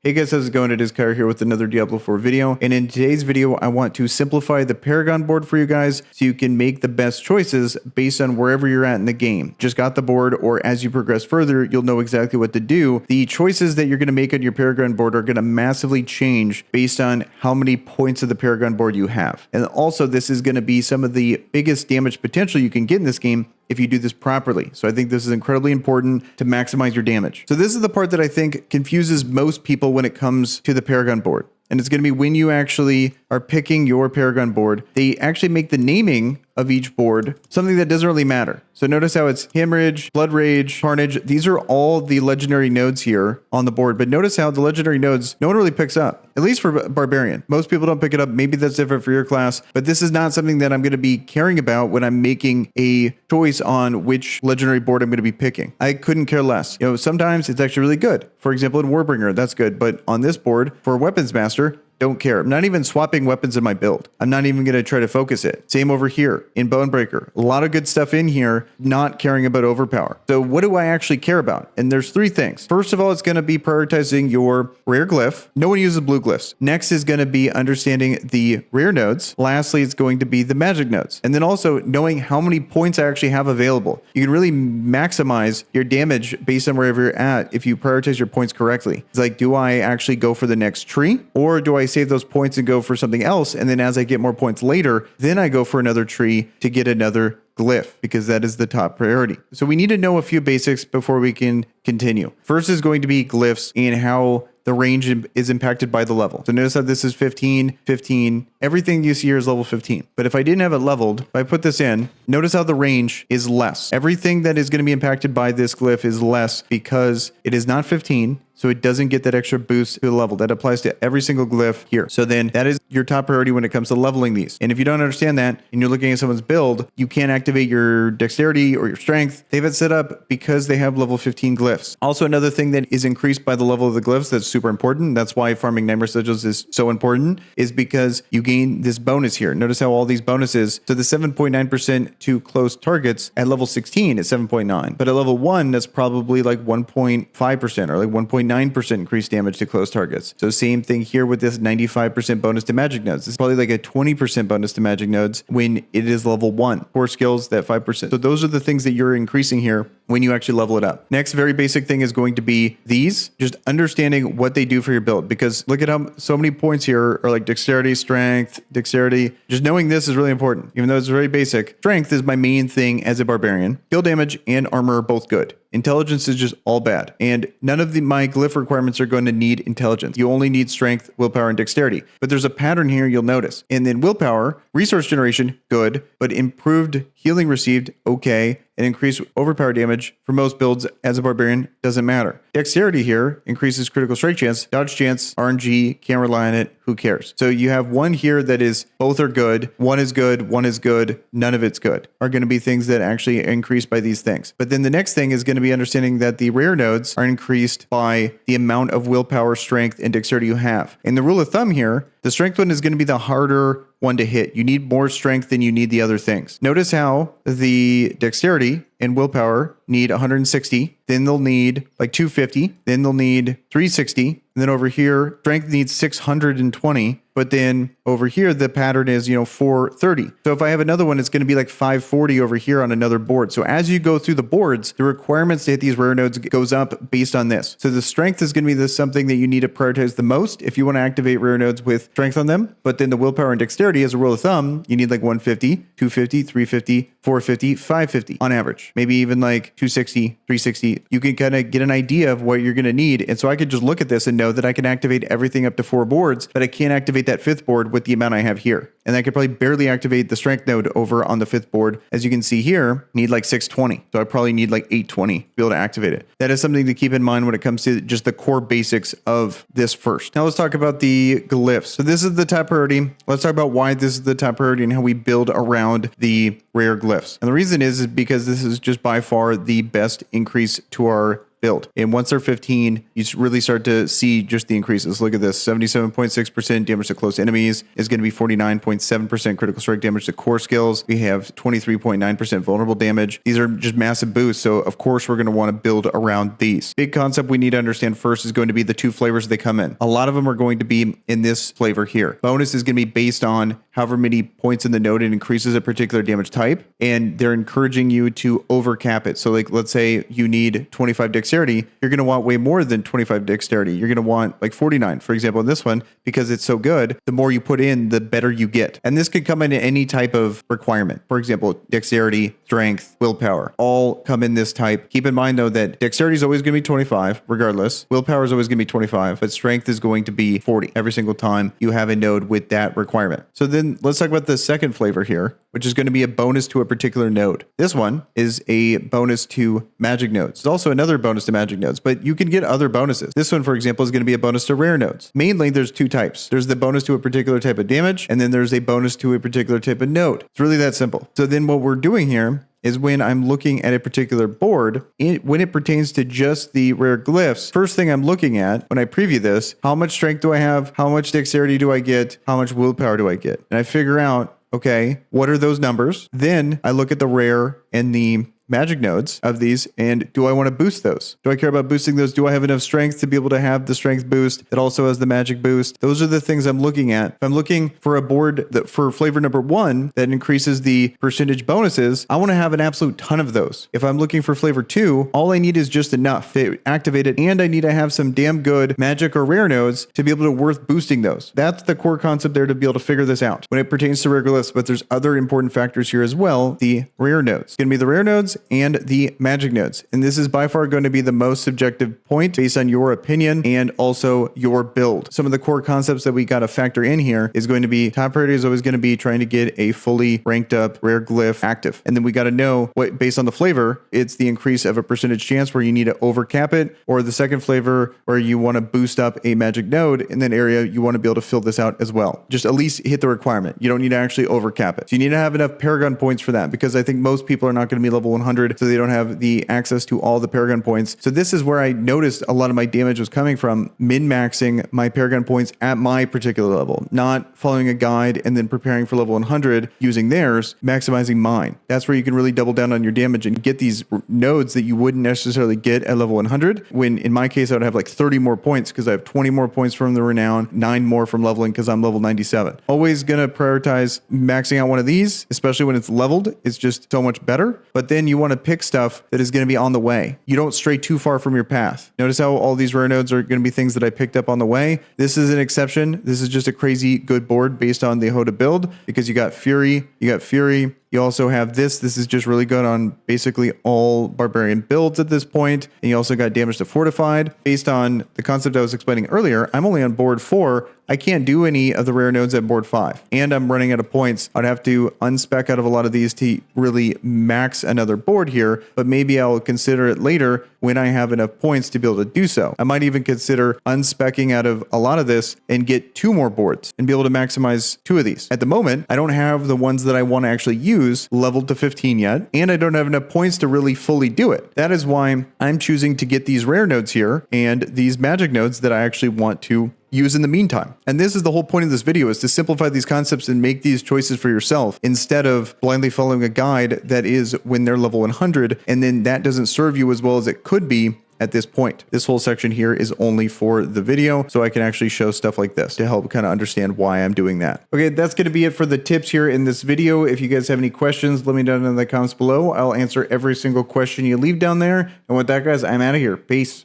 Hey guys, how's it going? It is Kire here with another Diablo 4 video, and in today's video I want to simplify the Paragon board for you guys so you can make the best choices based on wherever you're at in the game. Just got the board, or as you progress further you'll know exactly what to do. The choices that you're going to make on your Paragon board are going to massively change based on how many points of the Paragon board you have. And also this is going to be some of the biggest damage potential you can get in this game if you do this properly. So I think this is incredibly important to maximize your damage. So this is the part that I think confuses most people when it comes to the Paragon board. And it's going to be when you actually are picking your Paragon board, they actually make the naming of each board something that doesn't really matter. So notice how it's Hemorrhage, Blood Rage, Carnage. These are all the legendary nodes here on the board. But notice how the legendary nodes, no one really picks up, at least for Barbarian. Most people don't pick it up. Maybe that's different for your class, but this is not something that I'm going to be caring about when I'm making a choice on which legendary board I'm going to be picking. I couldn't care less. You know, sometimes it's actually really good. For example, in Warbringer, that's good. But on this board, for Weapons Master, don't care. I'm not even swapping weapons in my build. I'm not even going to try to focus it. Same over here in Bonebreaker. A lot of good stuff in here, not caring about overpower. So what do I actually care about? And there's three things. First of all, it's going to be prioritizing your rare glyph. No one uses blue glyphs. Next is going to be understanding the rare nodes. Lastly, it's going to be the magic nodes. And then also knowing how many points I actually have available. You can really maximize your damage based on wherever you're at if you prioritize your points correctly. It's like, do I actually go for the next tree, or do I save those points and go for something else, and then as I get more points later, then I go for another tree to get another glyph, because that is the top priority. So we need to know a few basics before we can continue. First is going to be glyphs and how the range is impacted by the level. So notice that this is 15, 15. Everything you see here is level 15. But if I didn't have it leveled, if I put this in, notice how the range is less. Everything that is going to be impacted by this glyph is less because it is not 15. So it doesn't get that extra boost to the level. That applies to every single glyph here. So then that is your top priority when it comes to leveling these. And if you don't understand that and you're looking at someone's build, you can't activate your dexterity or your strength. They have it set up because they have level 15 glyphs. Also, another thing that is increased by the level of the glyphs that's super important, that's why farming Nightmare Sigils is so important, is because you gain this bonus here. Notice how all these bonuses, so the 7.9% to close targets at level 16 is 7.9. But at level 1, that's probably like 1.5% or like 1.9% increased damage to close targets. So same thing here with this 95% bonus to magic nodes. This is probably like a 20% bonus to magic nodes when it is level 1. Core skills, that 5%. So those are the things that you're increasing here when you actually level it up. Next, very basic thing is going to be these, just understanding what they do for your build, because look at how so many points here are like dexterity, strength, dexterity. Just knowing this is really important, even though it's very basic. Strength is my main thing as a barbarian. Skill damage and armor are both good. Intelligence is just all bad. And none of my glyph requirements are going to need intelligence. You only need strength, willpower, and dexterity. But there's a pattern here you'll notice. And then willpower, resource generation, good, but improved healing received, okay, and increased overpower damage for most builds as a barbarian doesn't matter. Dexterity here increases critical strike chance, dodge chance, RNG, can't rely on it, who cares? So you have one here that is, both are good, one is good, one is good, none of it's good, are going to be things that actually increase by these things. But then the next thing is going to be understanding that the rare nodes are increased by the amount of willpower, strength, and dexterity you have. And the rule of thumb here, the strength one is going to be the harder one to hit. You need more strength than you need the other things. Notice how the dexterity and willpower need 160, then they'll need like 250, then they'll need 360, and then over here, strength needs 620, but then over here, the pattern is, 430. So if I have another one, it's going to be like 540 over here on another board. So as you go through the boards, the requirements to hit these rare nodes goes up based on this. So the strength is going to be something that you need to prioritize the most if you want to activate rare nodes with strength on them. But then the willpower and dexterity, as a rule of thumb, you need like 150, 250, 350, 450, 550 on average. Maybe even like 260, 360. You can kind of get an idea of what you're going to need. And so I could just look at this and know that I can activate everything up to 4 boards, but I can't activate that 5th board with the amount I have here. And I could probably barely activate the strength node over on the 5th board. As you can see here, need like 620. So I probably need like 820 to be able to activate it. That is something to keep in mind when it comes to just the core basics of this first. Now let's talk about the glyphs. So this is the top priority. Let's talk about why this is the top priority and how we build around the rare glyphs. And the reason is because this is just by far the best increase to our build. And once they're 15, you really start to see just the increases. Look at this, 77.6% damage to close enemies is going to be 49.7% critical strike damage to core skills. We have 23.9% vulnerable damage. These are just massive boosts. So of course we're going to want to build around these. Big concept we need to understand first is going to be the 2 flavors they come in. A lot of them are going to be in this flavor here. Bonus is going to be based on however many points in the node it increases a particular damage type, and they're encouraging you to overcap it. So like, let's say you need 25 dexterity, you're going to want way more than 25 dexterity. You're going to want like 49, for example, in this one, because it's so good, the more you put in, the better you get. And this could come in any type of requirement. For example, dexterity, strength, willpower, all come in this type. Keep in mind though, that dexterity is always going to be 25 regardless. Willpower is always going to be 25, but strength is going to be 40 every single time you have a node with that requirement. So then let's talk about the second flavor here, which is going to be a bonus to a particular node. This one is a bonus to magic nodes. It's also another bonus to magic nodes, but you can get other bonuses. This one, for example, is going to be a bonus to rare nodes. Mainly, there's 2 types. There's the bonus to a particular type of damage, and then there's a bonus to a particular type of node. It's really that simple. So then what we're doing here is when I'm looking at a particular board, when it pertains to just the rare glyphs, first thing I'm looking at when I preview this, how much strength do I have? How much dexterity do I get? How much willpower do I get? And I figure out, okay, what are those numbers? Then I look at the rare and the magic nodes of these, and do I want to boost those? Do I care about boosting those? Do I have enough strength to be able to have the strength boost that also has the magic boost? Those are the things I'm looking at. If I'm looking for a board that for flavor number 1 that increases the percentage bonuses, I want to have an absolute ton of those. If I'm looking for flavor 2, all I need is just enough to activate it, and I need to have some damn good magic or rare nodes to be able to worth boosting those. That's the core concept there to be able to figure this out when it pertains to rare glyphs, but there's other important factors here as well. The rare nodes. It's going to be the rare nodes and the magic nodes. And this is by far going to be the most subjective point based on your opinion and also your build. Some of the core concepts that we got to factor in here is going to be top priority is always going to be trying to get a fully ranked up rare glyph active. And then we got to know what, based on the flavor, it's the increase of a percentage chance where you need to overcap it, or the second flavor where you want to boost up a magic node in that area, you want to be able to fill this out as well. Just at least hit the requirement. You don't need to actually overcap it. So you need to have enough Paragon points for that, because I think most people are not going to be level 100, so they don't have the access to all the Paragon points. So this is where I noticed a lot of my damage was coming from, min-maxing my Paragon points at my particular level, not following a guide and then preparing for level 100 using theirs, maximizing mine. That's where you can really double down on your damage and get these nodes that you wouldn't necessarily get at level 100, when in my case I would have like 30 more points because I have 20 more points from the renown, 9 more from leveling because I'm level 97. Always going to prioritize maxing out one of these, especially when it's leveled. It's just so much better. But then you want to pick stuff that is going to be on the way. You don't stray too far from your path. Notice how all these rare nodes are going to be things that I picked up on the way. This is an exception. This is just a crazy good board based on the Hoda build, because you got Fury, you also have this. This is just really good on basically all barbarian builds at this point. And you also got damage to fortified. Based on the concept I was explaining earlier, I'm only on board 4. I can't do any of the rare nodes at board 5. And I'm running out of points. I'd have to unspec out of a lot of these to really max another board here. But maybe I'll consider it later when I have enough points to be able to do so. I might even consider unspecking out of a lot of this and get 2 more boards and be able to maximize 2 of these. At the moment, I don't have the ones that I want to actually use leveled to 15 yet, and I don't have enough points to really fully do it. That is why I'm choosing to get these rare nodes here and these magic nodes that I actually want to use in the meantime. And this is the whole point of this video, is to simplify these concepts and make these choices for yourself instead of blindly following a guide that is when they're level 100, and then that doesn't serve you as well as it could be at this point. This whole section here is only for the video, so I can actually show stuff like this to help kind of understand why I'm doing that. Okay, that's going to be it for the tips here in this video. If you guys have any questions, let me know in the comments below. I'll answer every single question you leave down there. And with that, guys, I'm out of here. Peace.